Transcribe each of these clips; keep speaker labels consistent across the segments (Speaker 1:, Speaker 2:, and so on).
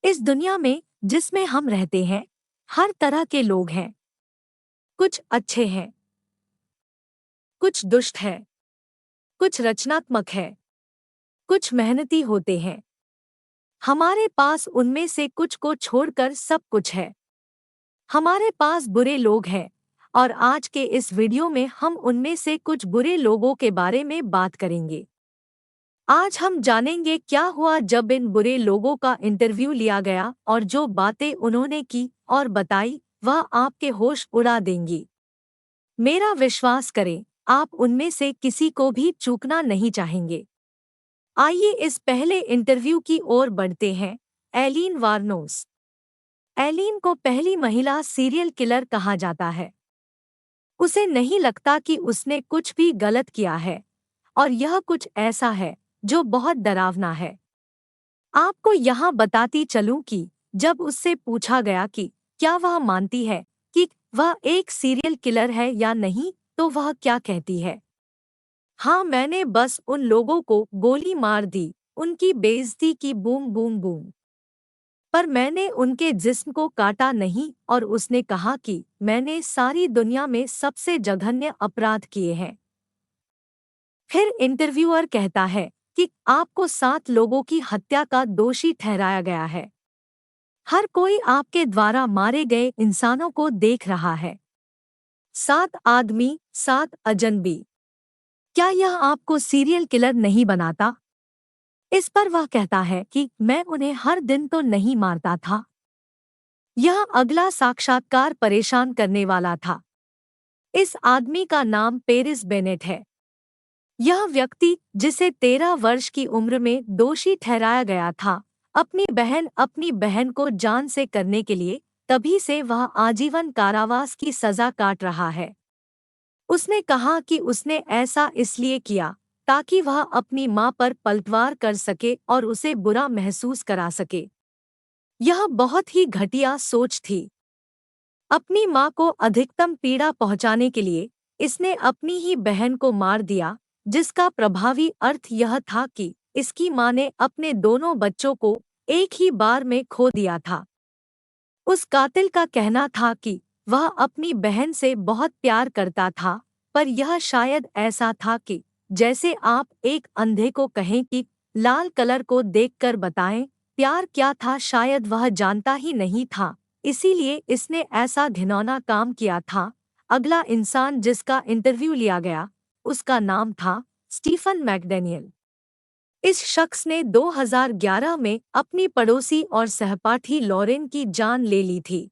Speaker 1: इस दुनिया में जिसमें हम रहते हैं, हर तरह के लोग हैं। कुछ अच्छे हैं, कुछ दुष्ट हैं, कुछ रचनात्मक है, कुछ मेहनती होते हैं। हमारे पास उनमें से कुछ को छोड़कर सब कुछ है। हमारे पास बुरे लोग हैं और आज के इस वीडियो में हम उनमें से कुछ बुरे लोगों के बारे में बात करेंगे। आज हम जानेंगे क्या हुआ जब इन बुरे लोगों का इंटरव्यू लिया गया और जो बातें उन्होंने की और बताई वह आपके होश उड़ा देंगी। मेरा विश्वास करें, आप उनमें से किसी को भी चूकना नहीं चाहेंगे। आइए इस पहले इंटरव्यू की ओर बढ़ते हैं। एलीन वार्नोस। एलीन को पहली महिला सीरियल किलर कहा जाता है। उसे नहीं लगता कि उसने कुछ भी गलत किया है और यह कुछ ऐसा है जो बहुत डरावना है। आपको यहाँ बताती चलूं कि जब उससे पूछा गया कि क्या वह मानती है कि वह एक सीरियल किलर है या नहीं, तो वह क्या कहती है? हाँ, मैंने बस उन लोगों को गोली मार दी, उनकी बेइज्जती की, बूम बूम बूम। पर मैंने उनके जिस्म को काटा नहीं। और उसने कहा कि मैंने सारी दुनिया में सबसे जघन्य अपराध किए हैं। फिर इंटरव्यूअर कहता है कि आपको 7 लोगों की हत्या का दोषी ठहराया गया है। हर कोई आपके द्वारा मारे गए इंसानों को देख रहा है। 7 आदमी, 7 अजनबी। क्या यह आपको सीरियल किलर नहीं बनाता? इस पर वह कहता है कि मैं उन्हें हर दिन तो नहीं मारता था। यह अगला साक्षात्कार परेशान करने वाला था। इस आदमी का नाम पेरिस बेनेट है। यह व्यक्ति, जिसे 13 वर्ष की उम्र में दोषी ठहराया गया था अपनी बहन को जान से करने के लिए, तभी से वह आजीवन कारावास की सजा काट रहा है। उसने कहा कि उसने ऐसा इसलिए किया ताकि वह अपनी मां पर पलटवार कर सके और उसे बुरा महसूस करा सके। यह बहुत ही घटिया सोच थी। अपनी मां को अधिकतम पीड़ा पहुंचाने के लिए इसने अपनी ही बहन को मार दिया, जिसका प्रभावी अर्थ यह था कि इसकी मां ने अपने दोनों बच्चों को एक ही बार में खो दिया था। उस कातिल का कहना था कि वह अपनी बहन से बहुत प्यार करता था, पर यह शायद ऐसा था कि जैसे आप एक अंधे को कहें कि लाल कलर को देखकर बताएं प्यार क्या था। शायद वह जानता ही नहीं था, इसीलिए इसने ऐसा घिनौना काम किया था। अगला इंसान जिसका इंटरव्यू लिया गया, उसका नाम था स्टीफन मैकडैनियल। इस शख्स ने 2011 में अपनी पड़ोसी और सहपाठी लॉरेन की जान ले ली थी।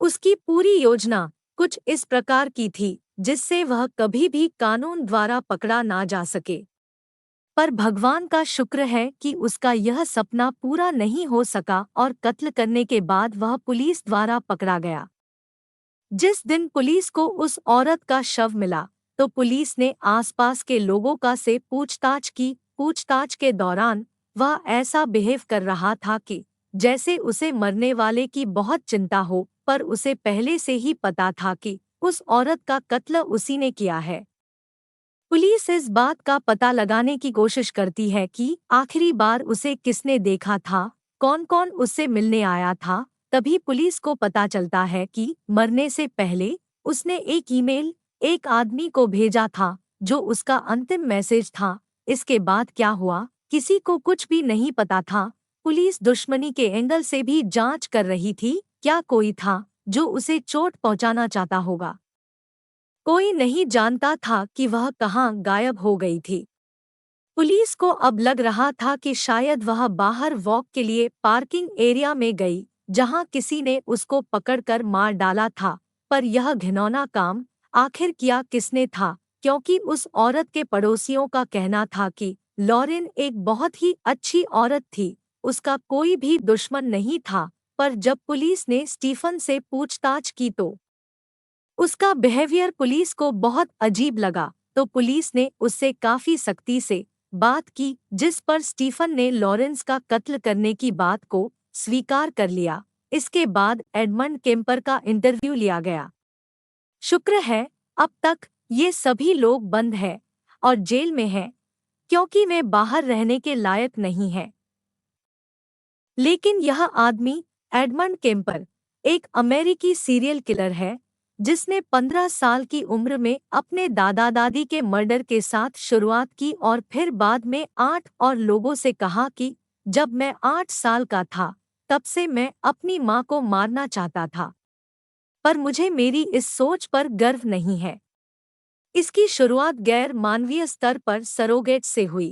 Speaker 1: उसकी पूरी योजना कुछ इस प्रकार की थी जिससे वह कभी भी कानून द्वारा पकड़ा ना जा सके। पर भगवान का शुक्र है कि उसका यह सपना पूरा नहीं हो सका और कत्ल करने के बाद वह पुलिस द्वारा पकड़ा गया। जिस दिन पुलिस को उस औरत का शव मिला, तो पुलिस ने आसपास के लोगों का से पूछताछ की। पूछताछ के दौरान वह ऐसा बिहेव कर रहा था कि जैसे उसे मरने वाले की बहुत चिंता हो, पर उसे पहले से ही पता था कि उस औरत का कत्ल उसी ने किया है। पुलिस इस बात का पता लगाने की कोशिश करती है कि आखिरी बार उसे किसने देखा था, कौन कौन उससे मिलने आया था। तभी पुलिस को पता चलता है कि मरने से पहले उसने एक ईमेल एक आदमी को भेजा था, जो उसका अंतिम मैसेज था। इसके बाद क्या हुआ, किसी को कुछ भी नहीं पता था। पुलिस दुश्मनी के एंगल से भी जांच कर रही थी, क्या कोई था जो उसे चोट पहुंचाना चाहता होगा। कोई नहीं जानता था कि वह कहाँ गायब हो गई थी। पुलिस को अब लग रहा था कि शायद वह बाहर वॉक के लिए पार्किंग एरिया में गई, जहां किसी ने उसको पकड़कर मार डाला था। पर यह घिनौना काम आखिर किया किसने था, क्योंकि उस औरत के पड़ोसियों का कहना था कि लॉरेन एक बहुत ही अच्छी औरत थी, उसका कोई भी दुश्मन नहीं था। पर जब पुलिस ने स्टीफन से पूछताछ की तो उसका बिहेवियर पुलिस को बहुत अजीब लगा, तो पुलिस ने उससे काफी सख्ती से बात की, जिस पर स्टीफन ने लॉरेंस का कत्ल करने की बात को स्वीकार कर लिया। इसके बाद एडमंड केम्पर का इंटरव्यू लिया गया। शुक्र है अब तक ये सभी लोग बंद हैं और जेल में हैं, क्योंकि वे बाहर रहने के लायक नहीं हैं। लेकिन यह आदमी एडमंड केम्पर एक अमेरिकी सीरियल किलर है जिसने 15 साल की उम्र में अपने दादा दादी के मर्डर के साथ शुरुआत की और फिर बाद में 8 और लोगों से कहा कि जब मैं 8 साल का था तब से मैं अपनी मां को मारना चाहता था, पर मुझे मेरी इस सोच पर गर्व नहीं है। इसकी शुरुआत गैर मानवीय स्तर पर सरोगेट से हुई।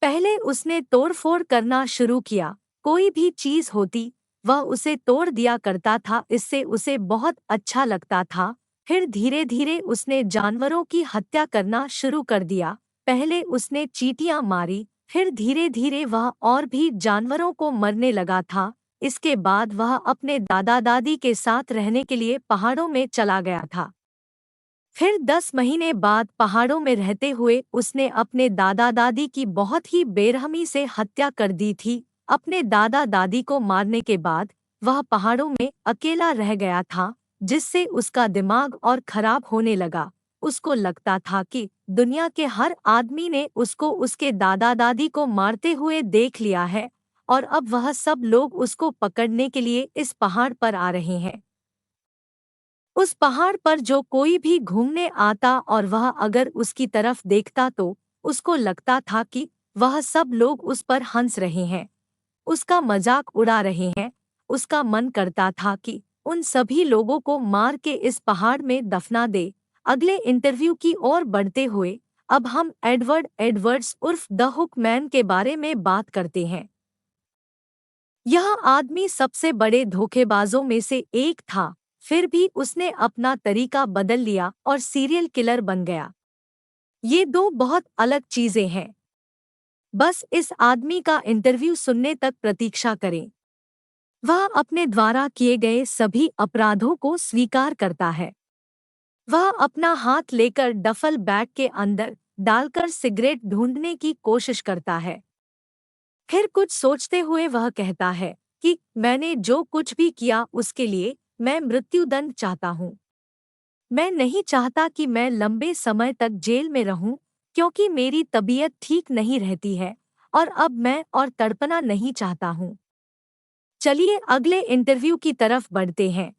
Speaker 1: पहले उसने तोड़फोड़ करना शुरू किया, कोई भी चीज होती वह उसे तोड़ दिया करता था, इससे उसे बहुत अच्छा लगता था। फिर धीरे धीरे उसने जानवरों की हत्या करना शुरू कर दिया। पहले उसने चींटियां मारी, फिर धीरे धीरे वह और भी जानवरों को मरने लगा था। इसके बाद वह अपने दादा दादी के साथ रहने के लिए पहाड़ों में चला गया था। फिर 10 महीने बाद पहाड़ों में रहते हुए उसने अपने दादा दादी की बहुत ही बेरहमी से हत्या कर दी थी। अपने दादा दादी को मारने के बाद वह पहाड़ों में अकेला रह गया था, जिससे उसका दिमाग और खराब होने लगा। उसको लगता था कि दुनिया के हर आदमी ने उसको उसके दादा दादी को मारते हुए देख लिया है और अब वह सब लोग उसको पकड़ने के लिए इस पहाड़ पर आ रहे हैं। उस पहाड़ पर जो कोई भी घूमने आता और वह अगर उसकी तरफ देखता तो उसको लगता था कि वह सब लोग उस पर हंस रहे हैं, उसका मजाक उड़ा रहे हैं। उसका मन करता था कि उन सभी लोगों को मार के इस पहाड़ में दफना दे। अगले इंटरव्यू की ओर बढ़ते हुए अब हम एडवर्ड एडवर्ड्स उर्फ द हुक मैन के बारे में बात करते हैं। यह आदमी सबसे बड़े धोखेबाजों में से एक था, फिर भी उसने अपना तरीका बदल लिया और सीरियल किलर बन गया। ये दो बहुत अलग चीजें हैं। बस इस आदमी का इंटरव्यू सुनने तक प्रतीक्षा करें। वह अपने द्वारा किए गए सभी अपराधों को स्वीकार करता है। वह अपना हाथ लेकर डफल बैग के अंदर डालकर सिगरेट ढूंढने की कोशिश करता है। फिर कुछ सोचते हुए वह कहता है कि मैंने जो कुछ भी किया उसके लिए मैं मृत्युदंड चाहता हूँ। मैं नहीं चाहता कि मैं लंबे समय तक जेल में रहूं, क्योंकि मेरी तबीयत ठीक नहीं रहती है और अब मैं और तड़पना नहीं चाहता हूँ। चलिए अगले इंटरव्यू की तरफ बढ़ते हैं,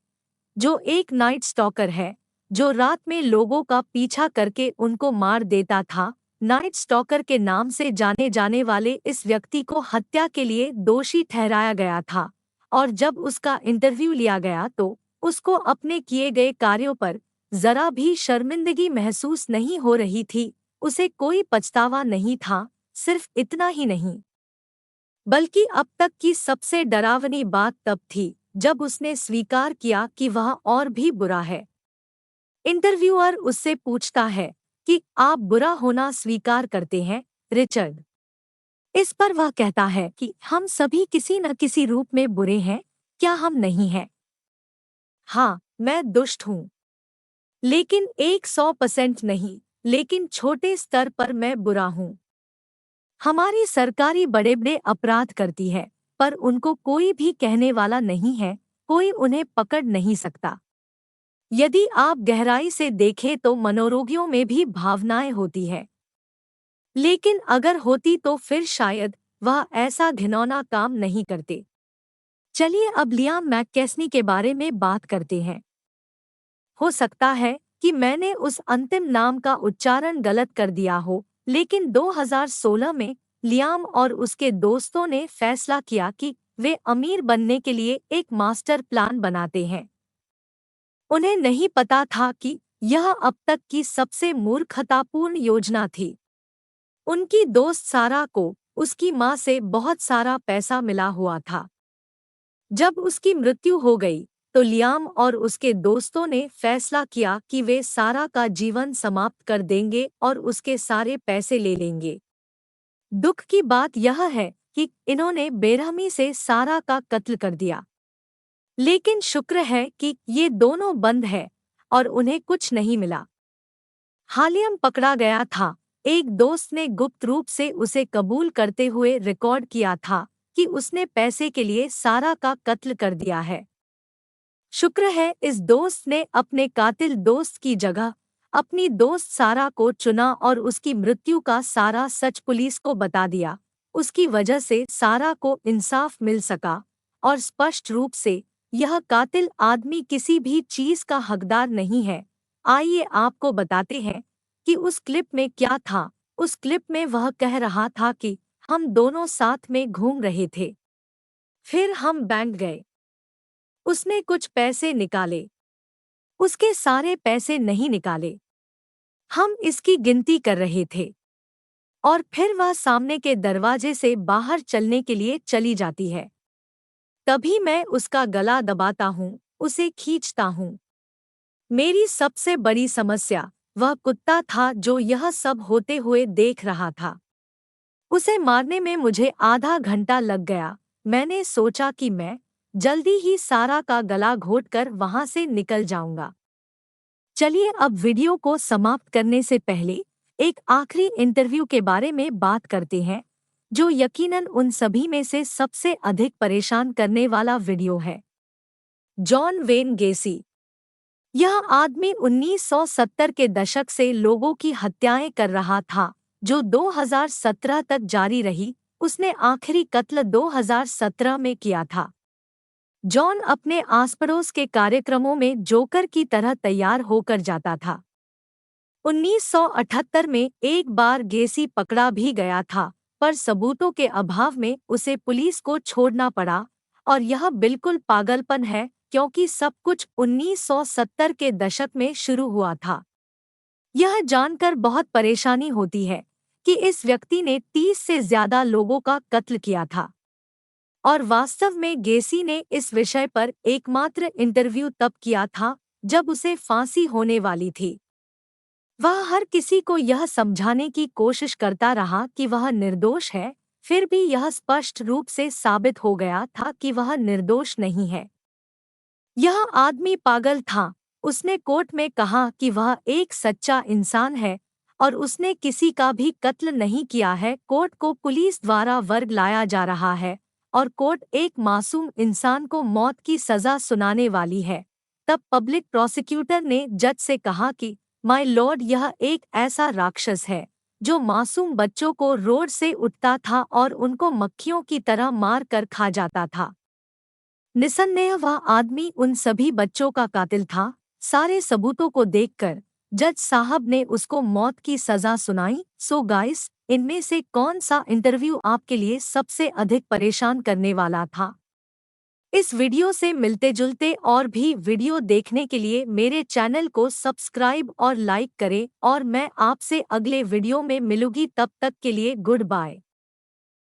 Speaker 1: जो एक नाइट स्टॉकर है जो रात में लोगों का पीछा करके उनको मार देता था। नाइट स्टॉकर के नाम से जाने जाने वाले इस व्यक्ति को हत्या के लिए दोषी ठहराया गया था और जब उसका इंटरव्यू लिया गया तो उसको अपने किए गए कार्यों पर जरा भी शर्मिंदगी महसूस नहीं हो रही थी। उसे कोई पछतावा नहीं था। सिर्फ इतना ही नहीं, बल्कि अब तक की सबसे डरावनी बात तब थी जब उसने स्वीकार किया कि वह और भी बुरा है। इंटरव्यूअर उससे पूछता है कि आप बुरा होना स्वीकार करते हैं, रिचर्ड? इस पर वह कहता है कि हम सभी किसी न किसी रूप में बुरे हैं, क्या हम नहीं हैं? हाँ, मैं दुष्ट हूँ, लेकिन 100% नहीं, लेकिन छोटे स्तर पर मैं बुरा हूँ। हमारी सरकारी बड़े बड़े अपराध करती है, पर उनको कोई भी कहने वाला नहीं है, कोई उन्हें पकड़ नहीं सकता। यदि आप गहराई से देखें तो मनोरोगियों में भी भावनाएं होती है, लेकिन अगर होती तो फिर शायद वह ऐसा घिनौना काम नहीं करते। चलिए अब लियाम मैककेस्नी के बारे में बात करते हैं। हो सकता है कि मैंने उस अंतिम नाम का उच्चारण गलत कर दिया हो, लेकिन 2016 में लियाम और उसके दोस्तों ने फैसला किया कि वे अमीर बनने के लिए एक मास्टर प्लान बनाते हैं। उन्हें नहीं पता था कि यह अब तक की सबसे मूर्खतापूर्ण योजना थी। उनकी दोस्त सारा को उसकी मां से बहुत सारा पैसा मिला हुआ था। जब उसकी मृत्यु हो गई तो लियाम और उसके दोस्तों ने फैसला किया कि वे सारा का जीवन समाप्त कर देंगे और उसके सारे पैसे ले लेंगे। दुख की बात यह है कि इन्होंने बेरहमी से सारा का कत्ल कर दिया, लेकिन शुक्र है कि ये दोनों बंद है और उन्हें कुछ नहीं मिला। हालियम पकड़ा गया था। एक दोस्त ने गुप्त रूप से उसे कबूल करते हुए रिकॉर्ड किया था कि उसने पैसे के लिए सारा का कत्ल कर दिया है। शुक्र है इस दोस्त ने अपने कातिल दोस्त की जगह अपनी दोस्त सारा को चुना और उसकी मृत्यु का सारा सच पुलिस को बता दिया। उसकी वजह से सारा को इंसाफ मिल सका और स्पष्ट रूप से यह कातिल आदमी किसी भी चीज का हकदार नहीं है। आइए आपको बताते हैं कि उस क्लिप में क्या था। उस क्लिप में वह कह रहा था कि हम दोनों साथ में घूम रहे थे, फिर हम बैंक गए, उसने कुछ पैसे निकाले, उसके सारे पैसे नहीं निकाले, हम इसकी गिनती कर रहे थे और फिर वह सामने के दरवाजे से बाहर चलने के लिए चली जाती है। तभी मैं उसका गला दबाता हूँ, उसे खींचता हूँ। मेरी सबसे बड़ी समस्या वह कुत्ता था जो यह सब होते हुए देख रहा था। उसे मारने में मुझे आधा घंटा लग गया। मैंने सोचा कि मैं जल्दी ही सारा का गला घोंटकर वहां से निकल जाऊंगा। चलिए अब वीडियो को समाप्त करने से पहले एक आखिरी इंटरव्यू के बारे में बात करते हैं, जो यकीनन उन सभी में से सबसे अधिक परेशान करने वाला वीडियो है। John when गेसी। यह आदमी 1970 के दशक से लोगों की हत्याएं कर रहा था, जो 2017 तक जारी रही। उसने आखिरी कत्ल 2017 में किया था। जॉन अपने आसपड़ोस के कार्यक्रमों में जोकर की तरह तैयार होकर जाता था। 1978 में एक बार गेसी पकड़ा भी गया था, पर सबूतों के अभाव में उसे पुलिस को छोड़ना पड़ा। और यह बिल्कुल पागलपन है, क्योंकि सब कुछ 1970 के दशक में शुरू हुआ था। यह जानकर बहुत परेशानी होती है कि इस व्यक्ति ने 30 से ज्यादा लोगों का कत्ल किया था। और वास्तव में गेसी ने इस विषय पर एकमात्र इंटरव्यू तब किया था जब उसे फांसी होने वाली थी। वह हर किसी को यह समझाने की कोशिश करता रहा कि वह निर्दोष है, फिर भी यह स्पष्ट रूप से साबित हो गया था कि वह निर्दोष नहीं है। यह आदमी पागल था। उसने कोर्ट में कहा कि वह एक सच्चा इंसान है और उसने किसी का भी कत्ल नहीं किया है। कोर्ट को पुलिस द्वारा वर्ग लाया जा रहा है और कोर्ट एक मासूम इंसान को मौत की सजा सुनाने वाली है। तब पब्लिक प्रोसिक्यूटर ने जज से कहा कि माय लॉर्ड, यह एक ऐसा राक्षस है जो मासूम बच्चों को रोड से उठता था और उनको मक्खियों की तरह मार कर खा जाता था। निस्संदेह वह आदमी उन सभी बच्चों का कातिल था। सारे सबूतों को देखकर जज साहब ने उसको मौत की सजा सुनाई। सो गाइस, इनमें से कौन सा इंटरव्यू आपके लिए सबसे अधिक परेशान करने वाला था? इस वीडियो से मिलते जुलते और भी वीडियो देखने के लिए मेरे चैनल को सब्सक्राइब और लाइक करें और मैं आपसे अगले वीडियो में मिलूंगी। तब तक के लिए गुड बाय।